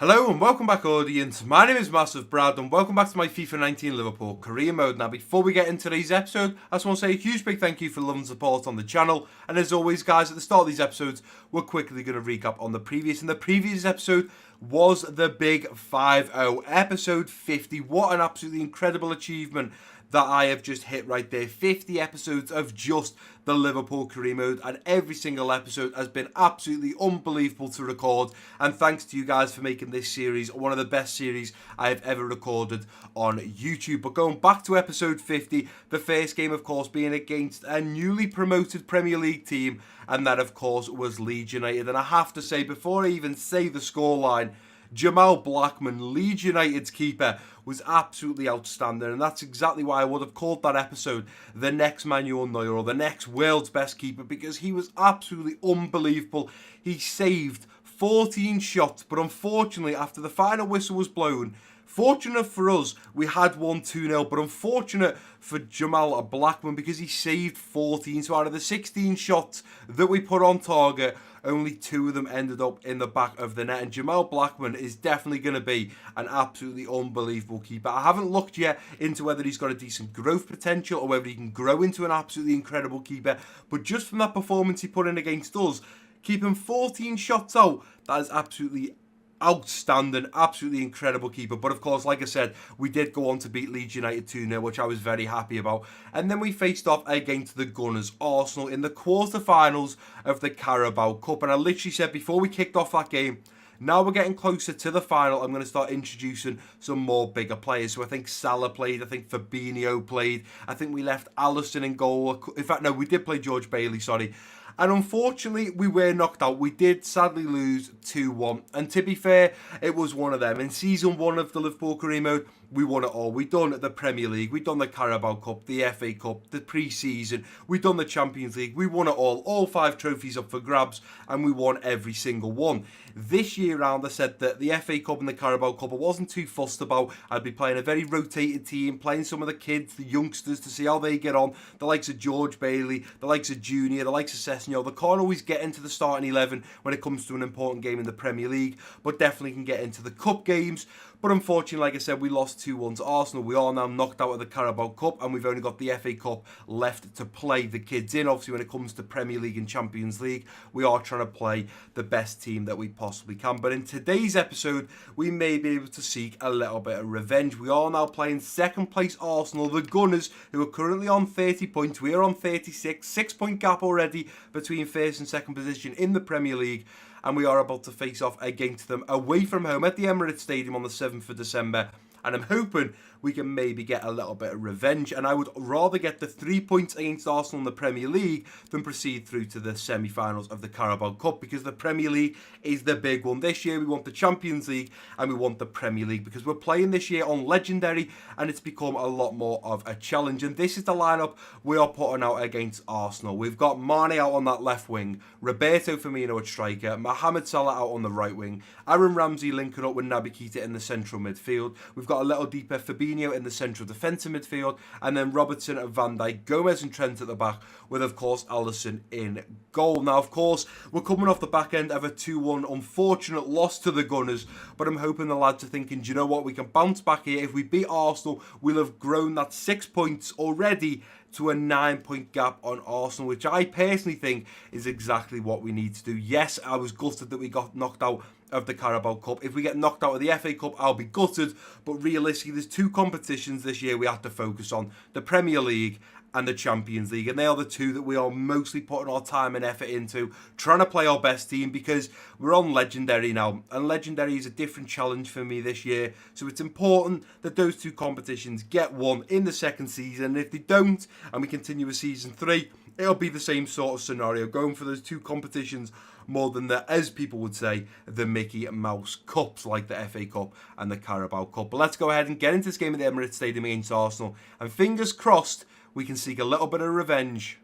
Hello and welcome back, audience. My name is MassiveBrad and welcome back to my FIFA 19 Liverpool career mode. Now, before we get into today's episode, I just want to say a huge big thank you for love and support on the channel. And as always, guys, at the start of these episodes, we're quickly going to recap on the previous. And the previous episode was the big 5-0, episode 50. What an absolutely incredible achievement that I have just hit right there. 50 episodes of just the Liverpool career mode, and every single episode has been absolutely unbelievable to record. And thanks to you guys for making this series one of the best series I have ever recorded on YouTube. But going back to episode 50, the first game, of course, being against a newly promoted Premier League team, and that, of course, was Leeds United. And I have to say, before I even say the scoreline, Jamal Blackman, Leeds United's keeper, was absolutely outstanding, and that's exactly why I would have called that episode the next Manuel Neuer or the next world's best keeper, because he was absolutely unbelievable. He saved 14 shots, but unfortunately, after the final whistle was blown, fortunate for us, we had won 2-0, but unfortunate for Jamal Blackman because he saved 14. So out of the 16 shots that we put on target, only 2 of them ended up in the back of the net. And Jamal Blackman is definitely going to be an absolutely unbelievable keeper. I haven't looked yet into whether he's got a decent growth potential or whether he can grow into an absolutely incredible keeper. But just from that performance he put in against us, keeping 14 shots out, that is absolutely outstanding, absolutely incredible keeper. But of course, like I said, we did go on to beat Leeds United 2-0, which I was very happy about. And then we faced off against the Gunners, Arsenal, in the quarterfinals of the Carabao Cup. And I literally said before we kicked off that game, now we're getting closer to the final, I'm going to start introducing some more bigger players. So I think Salah played, I think Fabinho played, I think we left Alisson in goal. In fact, no, we did play George Bailey, sorry. And unfortunately, we were knocked out. We did sadly lose 2-1. And to be fair, it was one of them. In Season 1 of the Liverpool career mode, we won it all. We done the Premier League, we done the Carabao Cup, the FA Cup, the pre-season, we done the Champions League, we won it all 5 trophies up for grabs, and we won every single one. This year round, I said that the FA Cup and the Carabao Cup I wasn't too fussed about. I'd be playing a very rotated team, playing some of the kids, the youngsters, to see how they get on. The likes of George Bailey, the likes of Junior, the likes of Sessegnon. They can't always get into the starting 11 when it comes to an important game in the Premier League, but definitely can get into the Cup games. But unfortunately, like I said, we lost 2-1 to Arsenal. We are now knocked out of the Carabao Cup, and we've only got the FA Cup left to play the kids in. Obviously, when it comes to Premier League and Champions League, we are trying to play the best team that we possibly can. But in today's episode, we may be able to seek a little bit of revenge. We are now playing second place Arsenal, the Gunners, who are currently on 30 points. We are on 36, 6-point gap already between first and second position in the Premier League. And we are about to face off against them away from home at the Emirates Stadium on the 7th of December. And I'm hoping we can maybe get a little bit of revenge. And I would rather get the 3 points against Arsenal in the Premier League than proceed through to the semi-finals of the Carabao Cup, because the Premier League is the big one. This year we want the Champions League and we want the Premier League, because we're playing this year on Legendary and it's become a lot more of a challenge. And this is the lineup we are putting out against Arsenal. We've got Mane out on that left wing, Roberto Firmino at striker, Mohamed Salah out on the right wing, Aaron Ramsey linking up with Naby Keita in the central midfield. We've got a little deeper Fabinho in the central defensive midfield, and then Robertson and Van Dijk, Gomez and Trent at the back, with of course Alisson in goal. Now of course we're coming off the back end of a 2-1 unfortunate loss to the Gunners, but I'm hoping the lads are thinking, do you know what, we can bounce back here. If we beat Arsenal, we'll have grown that 6 points already to a 9-point gap on Arsenal, which I personally think is exactly what we need to do. Yes, I was gutted that we got knocked out of the Carabao Cup. If we get knocked out of the FA Cup, I'll be gutted, but realistically there's 2 competitions this year we have to focus on, the Premier League and the Champions League, and they are the 2 that we are mostly putting our time and effort into, trying to play our best team, because we're on Legendary now, and Legendary is a different challenge for me this year, so it's important that those 2 competitions get won in the second season. And if they don't, and we continue with Season 3, it'll be the same sort of scenario, going for those 2 competitions more than the, as people would say, the Mickey Mouse Cups, like the FA Cup and the Carabao Cup. But let's go ahead and get into this game at the Emirates Stadium against Arsenal, and fingers crossed we can seek a little bit of revenge.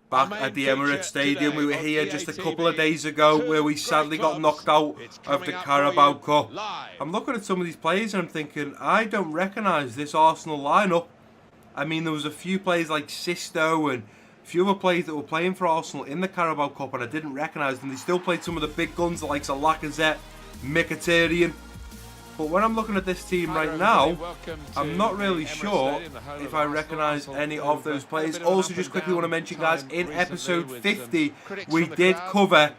Back at the Emirates Stadium, we were here just a couple of days ago where we sadly got knocked out of the Carabao Cup. I'm looking at some of these players and I'm thinking, I don't recognise this Arsenal lineup. I mean, there was a few players like Sisto and a few other players that were playing for Arsenal in the Carabao Cup and I didn't recognise them. They still played some of the big guns, the likes of Lacazette, Mkhitaryan, But when I'm looking at this team right now, I'm not really sure if I recognise any of those players. Also, just quickly want to mention, guys, in episode 50, we did cover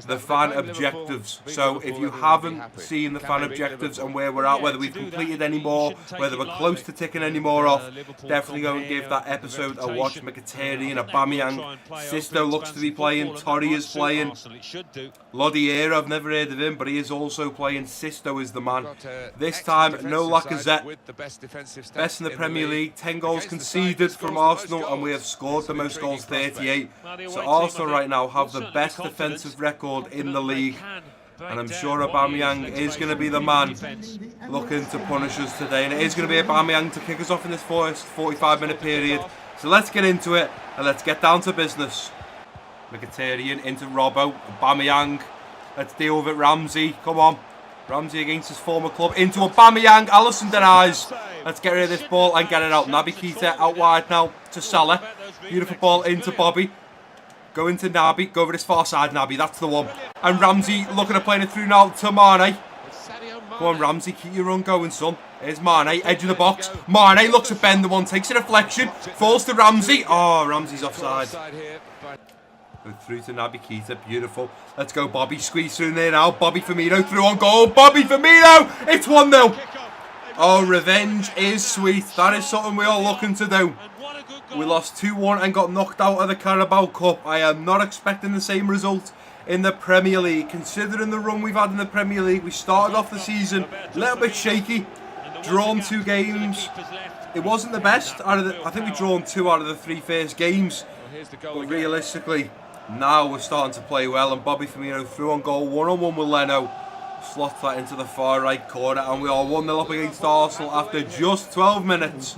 the fan objectives. So if you haven't seen the fan objectives and where we're at, whether we've completed any more, whether we're close to ticking any more off, definitely go and give that episode a watch. Mkhitaryan, Aubameyang, Sisto looks to be playing, Torri is playing, Lodiera, I've never heard of him, but he is also playing. Sisto is the man. This time, no Lacazette. Best in the Premier League. 10 goals conceded from Arsenal, and we have scored the most goals, 38. So Arsenal right now have the best defensive record in the league. And I'm sure Aubameyang is going to be the man looking to punish us today. And it is going to be Aubameyang to kick us off in this first 45-minute period. So let's get into it, and let's get down to business. Mkhitaryan into Robbo. Aubameyang. Let's deal with it, Ramsey. Come on. Ramsey against his former club. Into Aubameyang. Alisson denies. Let's get rid of this ball and get it out. Naby Keita out wide now to Salah. Beautiful ball into Bobby. Go into Naby. Go over this far side, Naby. That's the one. And Ramsey looking at playing it through now to Mane. Come on, Ramsey. Keep your run going, son. Here's Mane. Edge of the box. Mane looks at Ben. The one takes a deflection. Falls to Ramsey. Oh, Ramsey's offside. Go through to Naby Keita, beautiful. Let's go, Bobby. Squeeze through there now. Bobby Firmino through on goal. Bobby Firmino! It's 1-0. Oh, revenge is sweet. That is something we are looking to do. We lost 2-1 and got knocked out of the Carabao Cup. I am not expecting the same result in the Premier League. Considering the run we've had in the Premier League, we started off the season a little bit shaky. Drawn 2 games. It wasn't the best. I think we drawn 2 out of the 3 first games. But realistically, now we're starting to play well, and Bobby Firmino through on goal, 1-on-1 with Leno, slots that into the far right corner, and we are 1-0 up against Arsenal after just 12 minutes.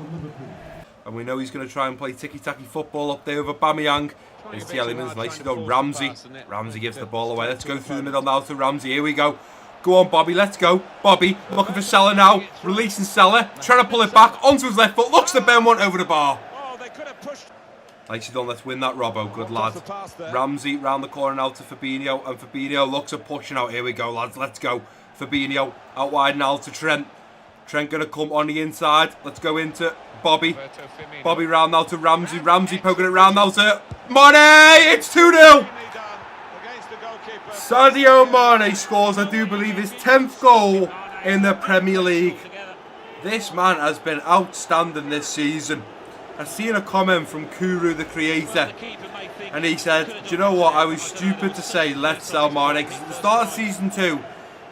And we know he's going to try and play ticky-tacky football up there with Aubameyang. There's Tielemans, nicely done. Ramsey gives the ball away. Let's go through the middle now to Ramsey. Here we go. Go on, Bobby, let's go. Bobby, looking for Salah now, releasing Salah, trying to pull it back onto his left foot, looks at Ben, one over the bar. Nicely done, let's win that, Robbo, good lad. Ramsey round the corner now to Fabinho, and Fabinho looks at pushing out. Here we go, lads, let's go. Fabinho out wide now to Trent. Trent going to come on the inside. Let's go into Bobby. Bobby round now to Ramsey. Ramsey poking it round now to Mane. It's 2-0. Sadio Mane scores, I do believe, his 10th goal in the Premier League. This man has been outstanding this season. I've seen a comment from Kuru, the creator, and he said, do you know what, I was stupid to say let's sell Mane, because at the start of season 2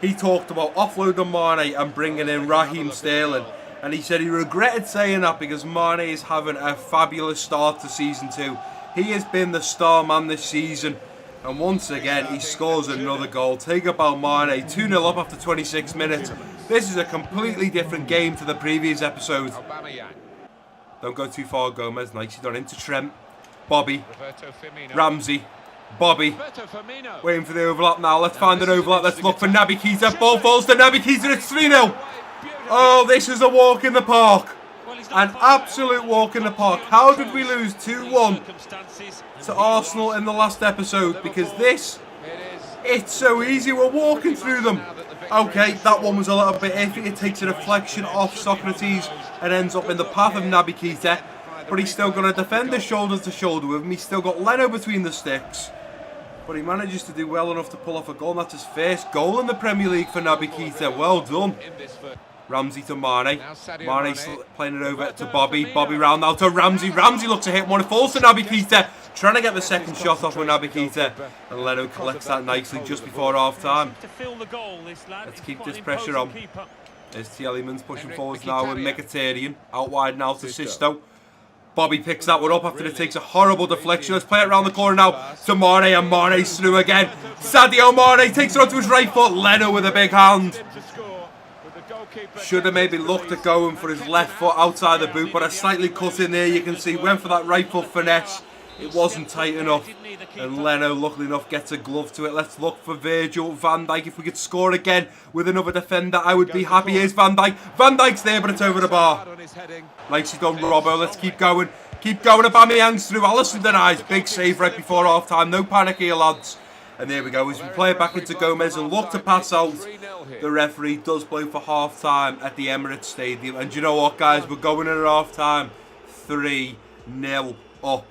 he talked about offloading Mane and bringing in Raheem Sterling, and he said he regretted saying that because Mane is having a fabulous start to season 2. He has been the star man this season, and once again he scores another goal. Take about Mane, 2-0 up after 26 minutes. This is a completely different game to the previous episode. Don't go too far, Gomez. Nicely done into Trent. Bobby. Ramsey. Bobby. Waiting for the overlap now. Let's find an overlap. Let's look for Naby Keita. Ball falls to Naby Keita. It's 3-0. Oh, this is a walk in the park. An absolute walk in the park. How did we lose 2-1 to Arsenal in the last episode? Because this, it's so easy. We're walking through them. Okay, that one was a little bit iffy. It takes a deflection off Socrates and ends up in the path of Naby Keita. But he's still got to defend the shoulder to shoulder with him. He's still got Leno between the sticks. But he manages to do well enough to pull off a goal. And that's his first goal in the Premier League for Naby Keita. Well done. Ramsey to Mane. Mane playing it over to Bobby. Bobby round now to Ramsey. Ramsey looks to hit one. It falls to Naby Keita. Trying to get the second shot off with Naby Keita. And Leno collects that nicely just before half time. Let's keep this pressure on. There's Tielemans pushing forwards now with Mkhitaryan. Out wide now to Sisto. Bobby picks that one up after it takes a horrible deflection. Let's play it around the corner now to Mane, and Mane's through again. Sadio Mane takes it onto his right foot. Leno with a big hand. Should have maybe looked at going for his left foot outside the boot, but a slightly cut in there, you can see. Went for that right foot finesse. It wasn't tight enough. And Leno, luckily enough, gets a glove to it. Let's look for Virgil van Dijk. If we could score again with another defender, I would be happy. Here's Van Dijk. Van Dijk's there, but it's over the bar. Nicely done, Robbo. Let's keep going. Keep going. Aubameyang's through. Alisson denies. Big save right before half time. No panic here, lads. And there we go, as we play it back into Gomez and look to pass out, the referee does blow for half-time at the Emirates Stadium. And you know what, guys, we're going in at half-time 3-0 up.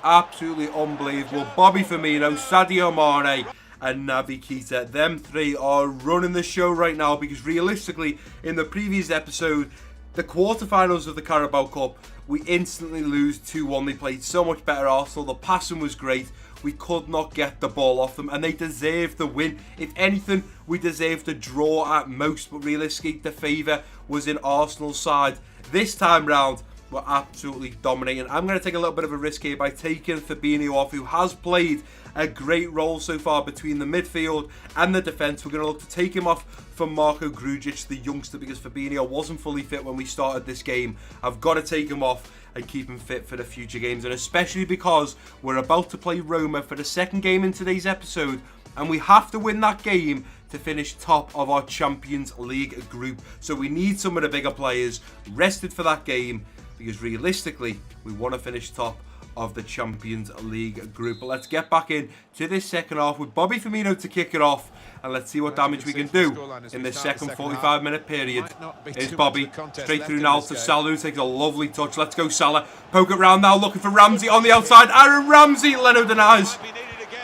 Absolutely unbelievable. Bobby Firmino, Sadio Mane and Naby Keita. Them three are running the show right now, because realistically, in the previous episode, the quarterfinals of the Carabao Cup, we instantly lose 2-1. They played so much better, Arsenal. The passing was great. We could not get the ball off them, and they deserved the win. If anything, we deserved a draw at most, but realistically, the favour was in Arsenal's side. This time round, we're absolutely dominating. I'm going to take a little bit of a risk here by taking Fabinho off, who has played a great role so far between the midfield and the defence. We're going to look to take him off for Marko Grujic, the youngster, because Fabinho wasn't fully fit when we started this game. I've got to take him off and keep him fit for the future games, and especially because we're about to play Roma for the second game in today's episode, and we have to win that game to finish top of our Champions League group. So we need some of the bigger players rested for that game, because realistically, we want to finish top of the Champions League group. But let's get back in to this second half with Bobby Firmino to kick it off, and let's see what damage we can do in this second 45-minute period. Here's Bobby, straight through now to Salah, who takes a lovely touch. Let's go, Salah. Poke it round now, looking for Ramsey on the outside. Aaron Ramsey, Leno denies.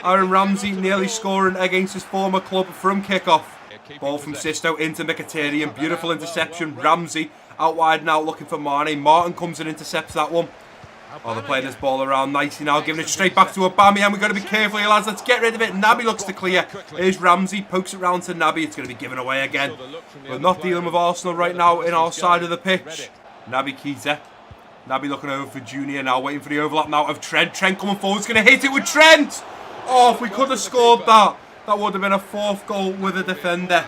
Aaron Ramsey nearly scoring against his former club from kickoff. Ball from Sisto into Mkhitaryan. Beautiful interception. Ramsey out wide now, looking for Mane. Martin comes and intercepts that one. Oh, they're playing this ball around nicely now, giving it straight back to Aubameyang. We've got to be careful here, lads. Let's get rid of it. Naby looks to clear. Here's Ramsey, pokes it round to Naby. It's going to be given away again. We're not dealing with Arsenal right now in our side of the pitch. Naby Keita. Naby looking over for Junior now, waiting for the overlap now of Trent. Trent coming forward. It's going to hit it with Trent. Oh, if we could have scored that, that would have been a fourth goal with a defender.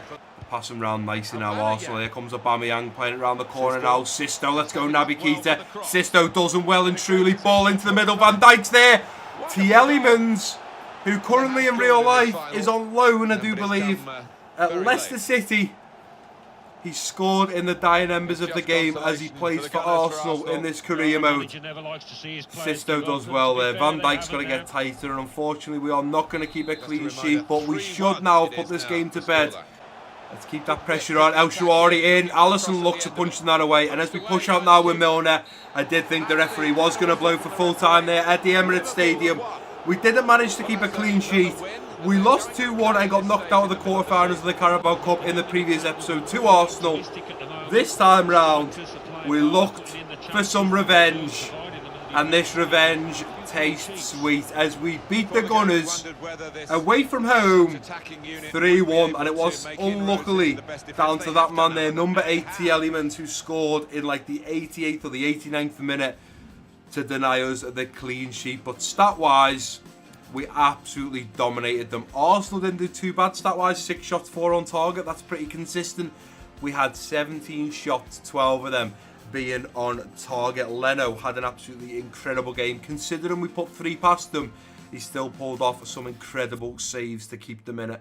Passing round nicely now, Arsenal. Here comes Aubameyang playing it round the corner now. Sisto, let's go, Naby Keita. Sisto does him well and truly. Ball into the middle. Van Dijk's there. Tielemans, who currently in real life is on loan, I do believe, at Leicester City. He scored in the dying embers of the game as he plays for Arsenal in this career mode. Sisto does well there. Van Dijk's got to get tighter, and unfortunately we are not going to keep a clean sheet, but we should now put this game to bed. Let's keep that pressure on. El Shaarawy in. Alisson looks at punching that away. And as we push out now with Milner, I did think the referee was going to blow for full time there at the Emirates Stadium. We didn't manage to keep a clean sheet. We lost 2-1 and got knocked out of the quarterfinals of the Carabao Cup in the previous episode to Arsenal. This time round, we looked for some revenge. And this revenge tastes sweet as we beat the Gunners away from home 3-1, and it was unluckily down to that man there, number 8 Tielemans, who scored in like the 88th or the 89th minute to deny us the clean sheet. But stat-wise, we absolutely dominated them. Arsenal didn't do too bad stat-wise, 6 shots, 4 on target. That's pretty consistent. We had 17 shots, 12 of them being on target. Leno had an absolutely incredible game. Considering we put 3 past them, he still pulled off some incredible saves to keep them in it.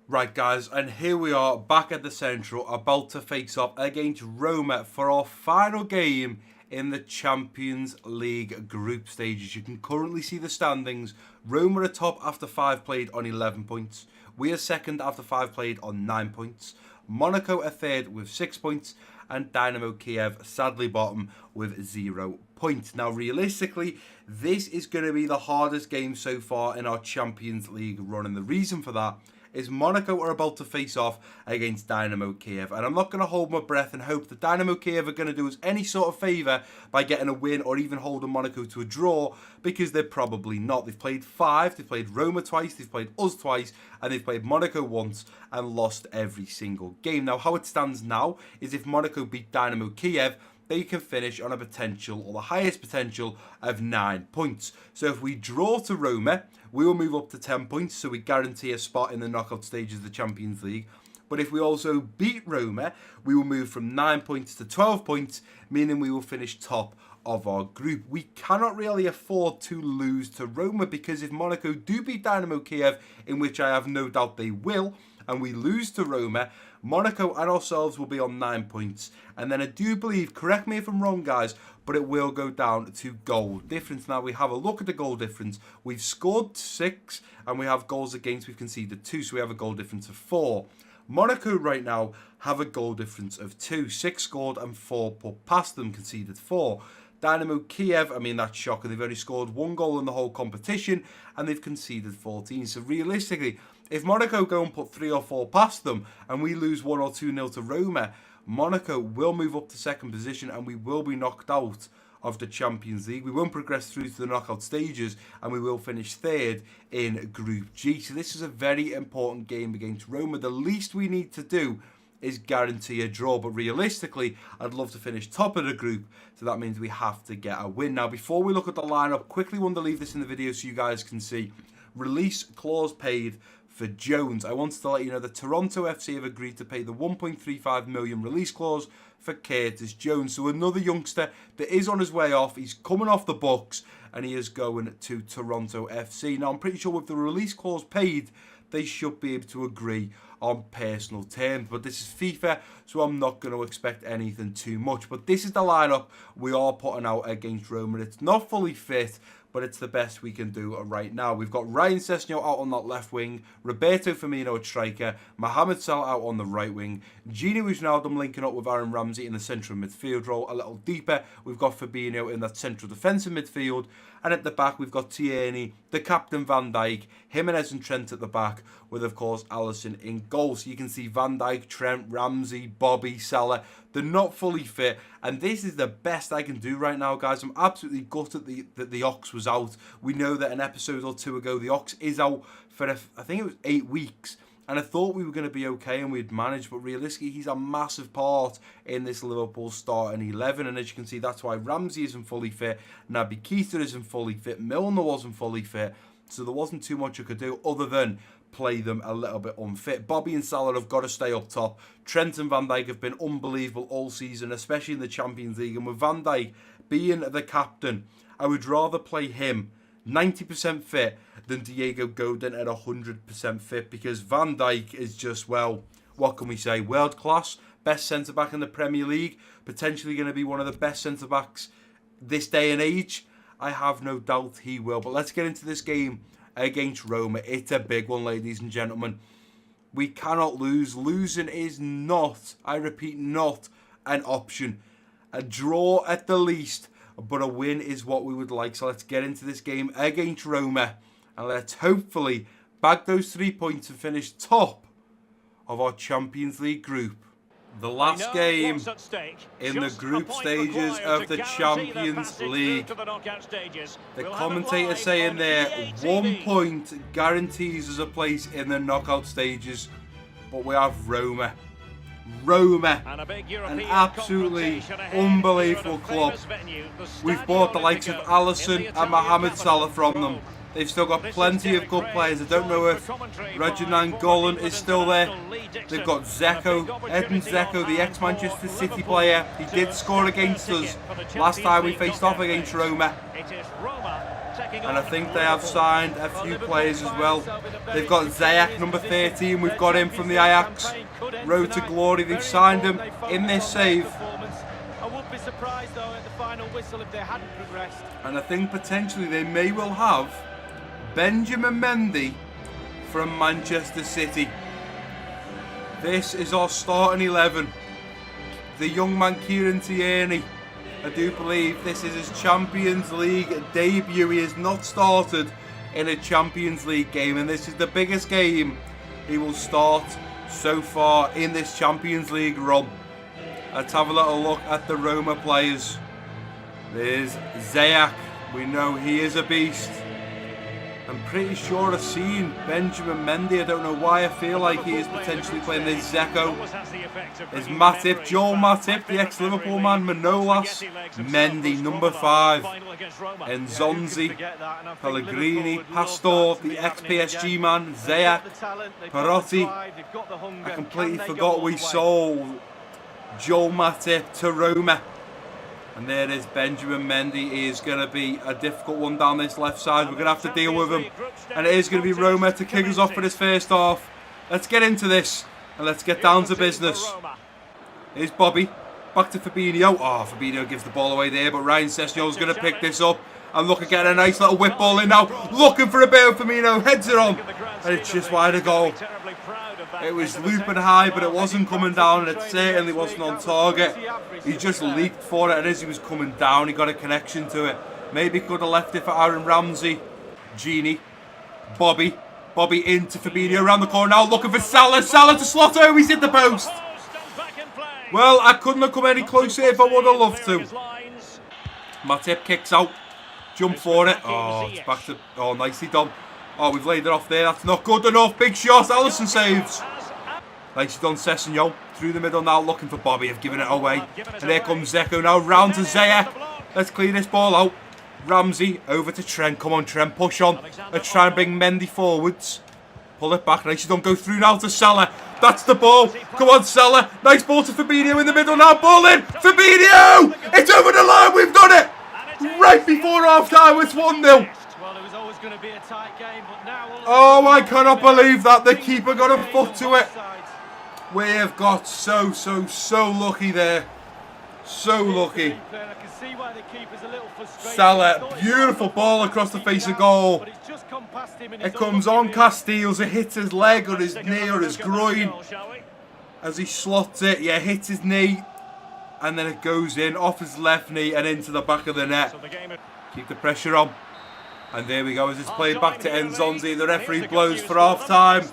Right, guys, and here we are back at the Central, about to face off against Roma for our final game in the Champions League group stages. You can currently see the standings. Roma are top after 5 played on 11 points. We are second after 5 played on 9 points. Monaco are third with 6 points. And Dynamo Kiev sadly bottom with 0 points. Now realistically, this is going to be the hardest game so far in our Champions League run, and the reason for that is Monaco are about to face off against Dynamo Kiev, and I'm not going to hold my breath and hope that Dynamo Kiev are going to do us any sort of favour by getting a win or even holding Monaco to a draw, because they're probably not. They've played 5, they've played Roma twice, they've played us twice, and they've played Monaco once and lost every single game. Now how it stands now is if Monaco beat Dynamo Kiev, they can finish on a potential, or the highest potential, of 9 points. So if we draw to Roma, we will move up to 10 points, so we guarantee a spot in the knockout stages of the Champions League. But if we also beat Roma, we will move from 9 points to 12 points, meaning we will finish top of our group. We cannot really afford to lose to Roma, because if Monaco do beat Dynamo Kiev, in which I have no doubt they will, and we lose to Roma, Monaco and ourselves will be on 9 points. And then I do believe, correct me if I'm wrong guys, but it will go down to goal difference. Now we have a look at the goal difference. We've scored 6 and we have goals against, we've conceded 2, so we have a goal difference of 4. Monaco right now have a goal difference of 2, 6 scored and 4 put past them, conceded 4. Dynamo Kiev, I mean, that's shocking. They've only scored 1 goal in the whole competition and they've conceded 14. So realistically, if Monaco go and put 3 or 4 past them and we lose 1 or 2-0 to Roma, Monaco will move up to 2nd position and we will be knocked out of the Champions League. We won't progress through to the knockout stages and we will finish 3rd in Group G. So this is a very important game against Roma. The least we need to do is guarantee a draw, but realistically I'd love to finish top of the group, so that means we have to get a win. Now before we look at the lineup, quickly want to leave this in the video so you guys can see. Release clause paid for Jones. I wanted to let you know that Toronto FC have agreed to pay the 1.35 million release clause for Curtis Jones. So another youngster that is on his way off. He's coming off the books and he is going to Toronto FC. Now I'm pretty sure with the release clause paid, they should be able to agree on personal terms, but this is FIFA, so I'm not going to expect anything too much. But this is the lineup we are putting out against Roma. It's not fully fit, but it's the best we can do right now. We've got Ryan Sessegnon out on that left wing, Roberto Firmino at striker, Mohamed Salah out on the right wing, Gini Wijnaldum linking up with Aaron Ramsey in the central midfield role. A little deeper, we've got Fabinho in that central defensive midfield, and at the back we've got Tierney, the captain Van Dijk, Jimenez and Trent at the back, with of course Alisson in goal. So you can see Van Dijk, Trent, Ramsey, Bobby, Salah, they're not fully fit, and this is the best I can do right now, guys. I'm absolutely gutted that the Ox was out. We know that an episode or 2 ago, the Ox is out for, I think it was 8 weeks, and I thought we were going to be okay and we'd manage, but realistically, he's a massive part in this Liverpool starting 11, and as you can see, that's why Ramsey isn't fully fit, Naby Keita isn't fully fit, Milner wasn't fully fit, so there wasn't too much I could do other than play them a little bit unfit. Bobby and Salah have got to stay up top. Trent and Van Dijk have been unbelievable all season, especially in the Champions League. And with Van Dijk being the captain, I would rather play him 90% fit than Diego Godin at 100% fit, because Van Dijk is just, well, what can we say? World class, best centre-back in the Premier League, potentially going to be one of the best centre-backs this day and age. I have no doubt he will. But let's get into this game against Roma. It's a big one, ladies and gentlemen. We cannot lose. Losing is not, I repeat, not an option. A draw at the least, but a win is what we would like. So let's get into this game against Roma and let's hopefully bag those 3 points and finish top of our Champions League group. The last game in the group stages of the Champions League. The commentator saying there, 1 point guarantees us a place in the knockout stages. But we have Roma. Roma, an absolutely unbelievable club. We've bought the likes of Alisson and Mohamed Salah from them. They've still got plenty of good players. I don't know if Reginald Golan is still there. They've got Zeko, Edin Dzeko, the ex-Manchester City player. He did score against us last time we faced off against Roma. And I think they have signed a few players as well. They've got Ziyech, number 13. We've got him from the Ajax. Road to glory. They've signed him in this save. I would be surprised though at the final whistle if they hadn't progressed. And I think potentially they may well have Benjamin Mendy from Manchester City. This is our starting 11. The young man Kieran Tierney. I do believe this is his Champions League debut. He has not started in a Champions League game, and this is the biggest game he will start so far in this Champions League run. Let's have a little look at the Roma players. There's Ziyech. We know he is a beast. I'm pretty sure I've seen Benjamin Mendy. I don't know why I feel like he is potentially playing. There's Zeko. There's Matip, Joel Matip, the ex-Liverpool man, Manolas, Mendy, number 5, and Zonzi, Pellegrini, Pastor, the ex-PSG man, Ziyech, Perotti. I completely forgot we sold Joel Matip to Roma. And there is Benjamin Mendy. He is going to be a difficult one down this left side. We're going to have to deal with him. And it is going to be Roma to kick us off for this first half. Let's get into this and let's get down to business. Here's Bobby. Back to Fabinho. Oh, Fabinho gives the ball away there, but Ryan Sessegnol's going to pick this up. And look at getting a nice little whip ball in now. Looking for a bit of Firmino. Heads it on. And it's just wide of goal. It was looping high, but it wasn't coming down. And it certainly wasn't on target. He just leaped for it. And as he was coming down, he got a connection to it. Maybe could have left it for Aaron Ramsey. Genie. Bobby into Fabinho around the corner now. Looking for Salah. Salah to slot home. He's hit the post. Well, I couldn't have come any closer if I would have loved to. Matip kicks out. Jump for it. Oh, it's back to... Oh, nicely done. Oh, we've laid it off there. That's not good enough. Big shot. Alisson saves. Nicely done, Sessegnon. Through the middle now, looking for Bobby. Have given it away. And here comes Zeko now. Round to Zaya. Let's clear this ball out. Ramsey over to Trent. Come on, Trent. Push on. Let's try and bring Mendy forwards. Pull it back. Nicely done. Go through now to Salah. That's the ball. Come on, Salah. Nice ball to Fabinho in the middle now. Ball in. Fabinho! It's over the line. We've done it. Right before half time, it's 1-0. Oh, I cannot believe that. The keeper got a foot to it. We have got so lucky there. So lucky. Salah, beautiful ball across the face of goal. It comes on Casteels. It hits his leg or his knee or his groin. As he slots it, yeah, hits his knee. And then it goes in off his left knee and into the back of the net. Keep the pressure on. And there we go as it's played back to Enzonzi. The referee blows for half time.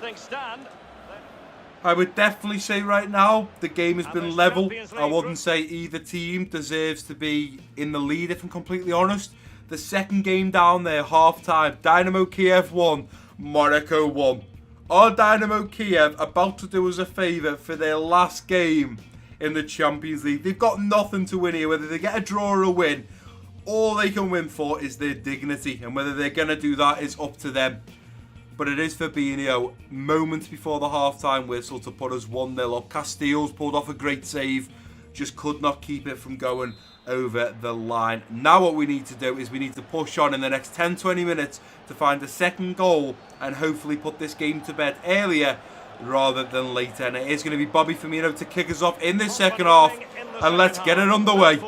I would definitely say right now the game has been level. I wouldn't say either team deserves to be in the lead if I'm completely honest. The second game down there, half time, Dynamo Kiev won, Monaco won. Are Dynamo Kiev about to do us a favour for their last game in the Champions League? They've got nothing to win here. Whether they get a draw or a win, all they can win for is their dignity. And whether they're going to do that is up to them. But it is Fabinho, moments before the half-time whistle to put us 1-0 up. Casteels pulled off a great save. Just could not keep it from going over the line. Now what we need to do is we need to push on in the next 10-20 minutes to find a second goal and hopefully put this game to bed earlier rather than later. And it is going to be Bobby Firmino to kick us off in this second half. And let's get it underway.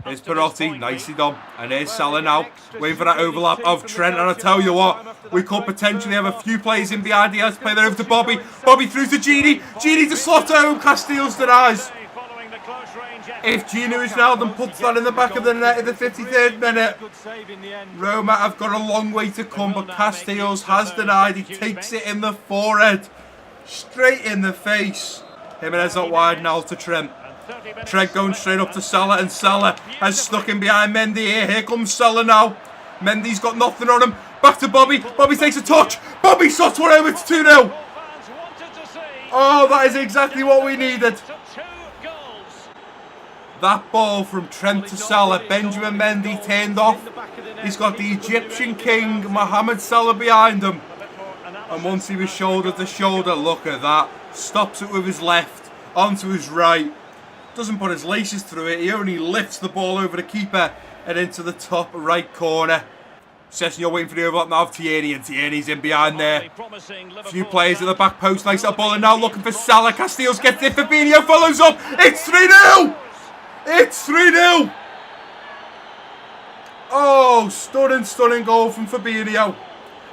Here's Perotti, nicely done. And here's Salah now, waiting for that overlap of Trent. And I tell you what, we could potentially have a few players in behind here. Let's play that over to Bobby. Bobby through to Genie. Genie to slot home. Casteels denies. If Genie Wijnaldum puts that in the back of the net in the 53rd minute, Roma have got a long way to come. But Casteels has denied. He takes it in the forehead. Straight in the face. Jimenez out wide now to Trent. Trent going straight up to Salah, and Salah has stuck in behind Mendy here. Here comes Salah now. Mendy's got nothing on him. Back to Bobby. Bobby takes a touch. Bobby shots one over. It's 2-0. Oh, that is exactly what we needed. That ball from Trent to Salah. Benjamin Mendy turned off. He's got the Egyptian king, Mohamed Salah, behind him. And once he was shoulder to shoulder, look at that. Stops it with his left, onto his right. Doesn't put his laces through it. He only lifts the ball over the keeper and into the top right corner. Sessegnol waiting for the overlap now of Tierney, and Tierney's in behind there. A few players at the back post. Nice little ball, and now looking for Salah. Casteels gets it. Fabinho follows up. It's 3-0. It's 3-0. Oh, stunning goal from Fabinho.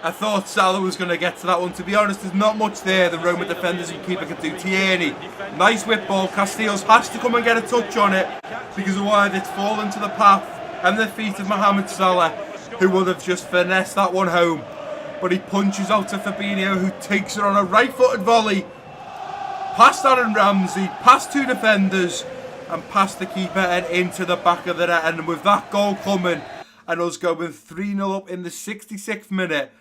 I thought Salah was going to get to that one. To be honest, there's not much there the Roma defenders and keeper can do. Tierney, nice whip ball. Casteels has to come and get a touch on it because otherwise it's fallen to the path and the feet of Mohamed Salah, who would have just finessed that one home. But he punches out to Fabinho, who takes it on a right-footed volley. Past Aaron Ramsey, past two defenders, and past the keeper and into the back of the net. And with that goal coming and us going 3-0 up in the 66th minute,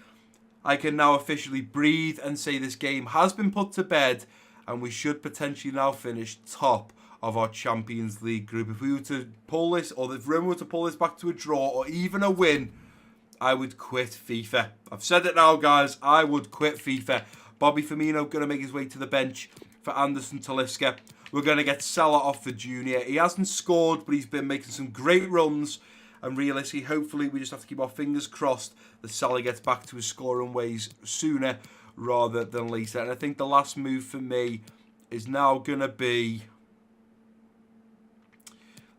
I can now officially breathe and say this game has been put to bed and we should potentially now finish top of our Champions League group. If we were to pull this, or if Roma were to pull this back to a draw or even a win, I would quit FIFA. I've said it now, guys. I would quit FIFA. Bobby Firmino going to make his way to the bench for Anderson Talisca. We're going to get Salah off for Junior. He hasn't scored, but he's been making some great runs. And realistically, hopefully, we just have to keep our fingers crossed that Salah gets back to his scoring ways sooner rather than later. And I think the last move for me is now going to be...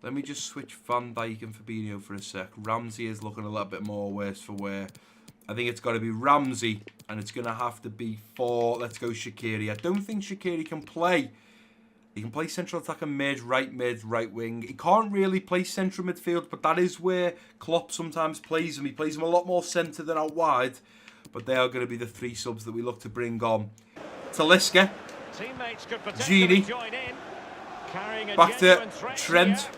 Let me just switch Van Dijk and Fabinho for a sec. Ramsey is looking a little bit more worse for wear. I think it's got to be Ramsey, and it's going to have to be for, let's go, Shaqiri. I don't think Shaqiri can play. He can play central attacker mid, right wing. He can't really play central midfield, but that is where Klopp sometimes plays him. He plays him a lot more centre than out wide. But they are going to be the three subs that we look to bring on. Talisca, Gini, back to Trent.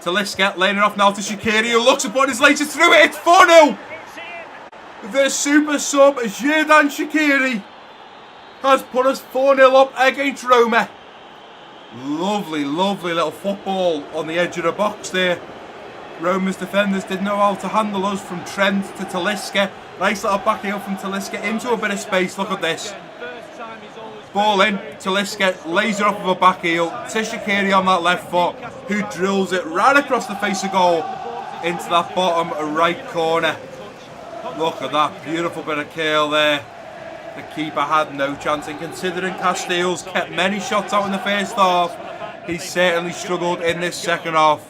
Talisca laying it off now to Shaqiri, who looks upon his later through it. It's 4-0. The super sub, Xherdan Shaqiri, has put us 4-0 up against Roma. Lovely little football on the edge of the box there. Roma's defenders didn't know how to handle us, from Trent to Talisca. Nice little back heel from Talisca into a bit of space. Look at this. Ball in. Talisca lays it off of a back heel to Shaqiri on that left foot, who drills it right across the face of goal into that bottom right corner. Look at that. Beautiful bit of curl there. The keeper had no chance, and considering Castells kept many shots out in the first half, he certainly struggled in this second half.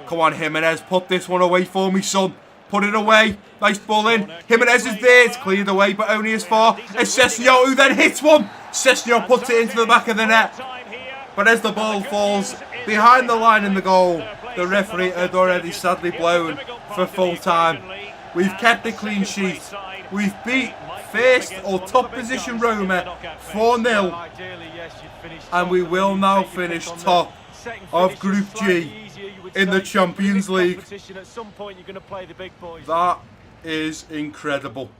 Come on, Jimenez, put this one away for me, son. Put it away. Nice ball in. Jimenez is there. It's cleared away, but only as far as Sessegnon, who then hits one. Sessegnon puts it into the back of the net. But as the ball falls behind the line in the goal, the referee had already sadly blown for full time. We've kept the clean sheet. We've beat first or top position Roma 4-0. And we will now finish top of Group G in the Champions League. That is incredible.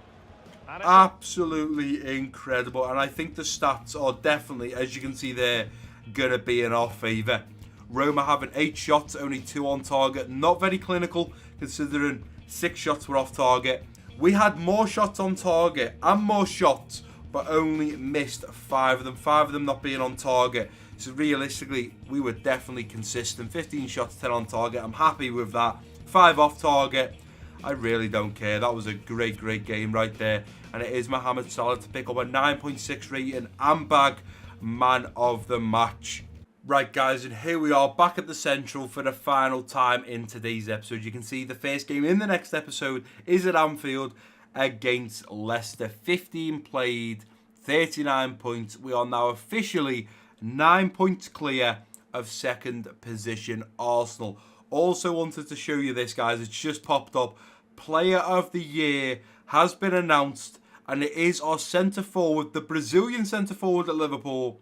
Absolutely incredible. And I think the stats are definitely, as you can see there, going to be in our favour. Roma having 8 shots, only 2 on target. Not very clinical, considering 6 shots were off target. We had more shots on target and more shots, but only missed 5 of them. 5 of them not being on target. So realistically, we were definitely consistent. 15 shots, 10 on target. I'm happy with that. 5 off target. I really don't care. That was a great game right there. And it is Mohamed Salah to pick up a 9.6 rating and bag man of the match. Right, guys, and here we are back at the Central for the final time in today's episode. You can see the first game in the next episode is at Anfield against Leicester. 15 played, 39 points. We are now officially 9 points clear of second position Arsenal. Also wanted to show you this, guys. It's just popped up. Player of the Year has been announced, and it is our centre forward, the Brazilian centre forward at Liverpool,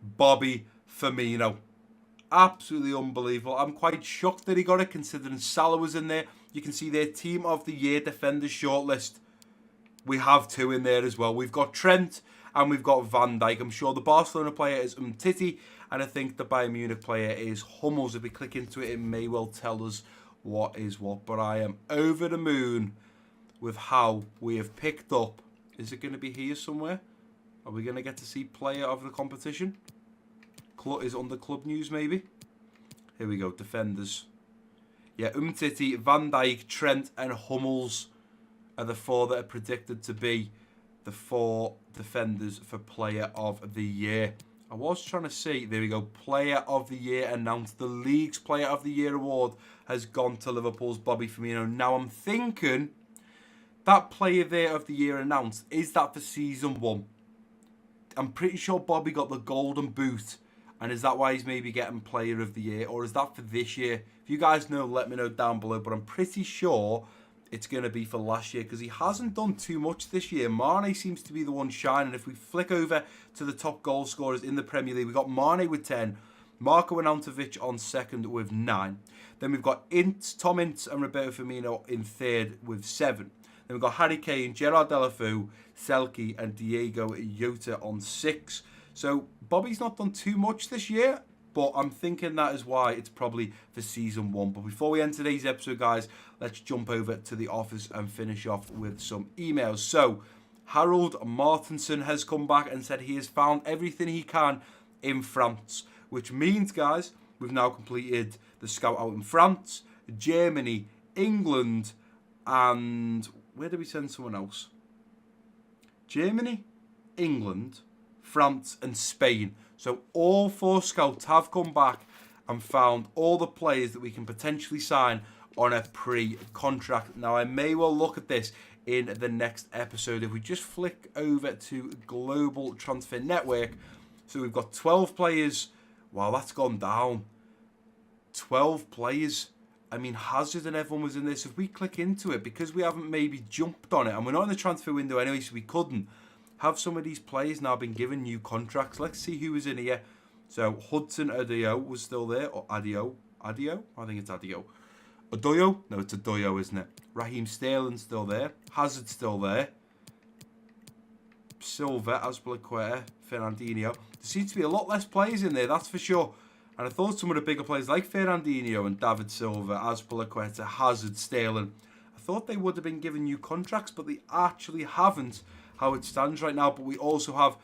Bobby Firmino. Absolutely unbelievable. I'm quite shocked that he got it, considering Salah was in there. You can see their Team of the Year defenders shortlist. We have 2 in there as well. We've got Trent and we've got Van Dijk. I'm sure the Barcelona player is Umtiti, and I think the Bayern Munich player is Hummels. If we click into it, it may well tell us what is what. But I am over the moon with how we have picked up. Is it going to be here somewhere? Are we going to get to see player of the competition? Is under club news, maybe? Here we go, defenders. Yeah, Umtiti, Van Dijk, Trent and Hummels are the 4 that are predicted to be the 4 defenders for Player of the Year. I was trying to see, there we go, Player of the Year announced. The league's Player of the Year award has gone to Liverpool's Bobby Firmino. Now I'm thinking that Player there of the Year announced, is that for season 1? I'm pretty sure Bobby got the golden boot. And is that why he's maybe getting Player of the Year? Or is that for this year? If you guys know, let me know down below. But I'm pretty sure it's going to be for last year, because he hasn't done too much this year. Mane seems to be the one shining. If we flick over to the top goal scorers in the Premier League, we've got Mane with 10. Marco Arnautovic on second with 9. Then we've got Tom Ince and Roberto Firmino in third with 7. Then we've got Harry Kane, Gerard Deulofeu, Selke and Diego Jota on 6. So Bobby's not done too much this year, but I'm thinking that is why it's probably for season 1. But before we end today's episode, guys, let's jump over to the office and finish off with some emails. So Harold Martinson has come back and said he has found everything he can in France, which means, guys, we've now completed the scout out in France, Germany, England, and where did we send someone else? Germany, England, France and Spain. So all 4 scouts have come back and found all the players that we can potentially sign on a pre-contract. Now, I may well look at this in the next episode. If we just flick over to Global Transfer Network, so we've got 12 players. Wow, that's gone down. 12 players. I mean, Hazard and everyone was in this. If we click into it, because we haven't maybe jumped on it, and we're not in the transfer window anyway, so we couldn't have some of these players now been given new contracts. Let's see who was in here. So Hudson Adio was still there, or Adio? I think it's Adio. Adoyo? No, it's Adoyo, isn't it? Raheem Sterling's still there. Hazard still there. Silva, Azpilicueta, Fernandinho. There seems to be a lot less players in there, that's for sure. And I thought some of the bigger players like Fernandinho and David Silva, Azpilicueta, Hazard, Sterling, I thought they would have been given new contracts, but they actually haven't, how it stands right now. But we also have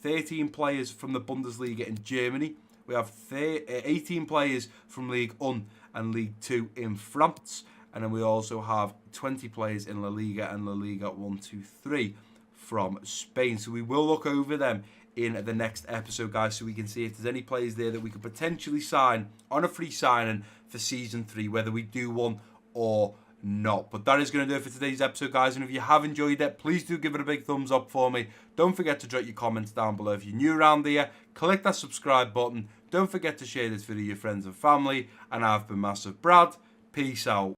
13 players from the Bundesliga in Germany. We have 18 players from Ligue 1 and Ligue 2 in France. And then we also have 20 players in La Liga and La Liga 1, 2, 3 from Spain. So we will look over them in the next episode, guys, so we can see if there's any players there that we could potentially sign on a free signing for Season 3, whether we do one or not. But that is going to do it for today's episode, guys. And if you have enjoyed it, please do give it a big thumbs up for me. Don't forget to drop your comments down below. If you're new around here, click that subscribe button. Don't forget to share this video with your friends and family. And I've been Massive Brad. Peace out.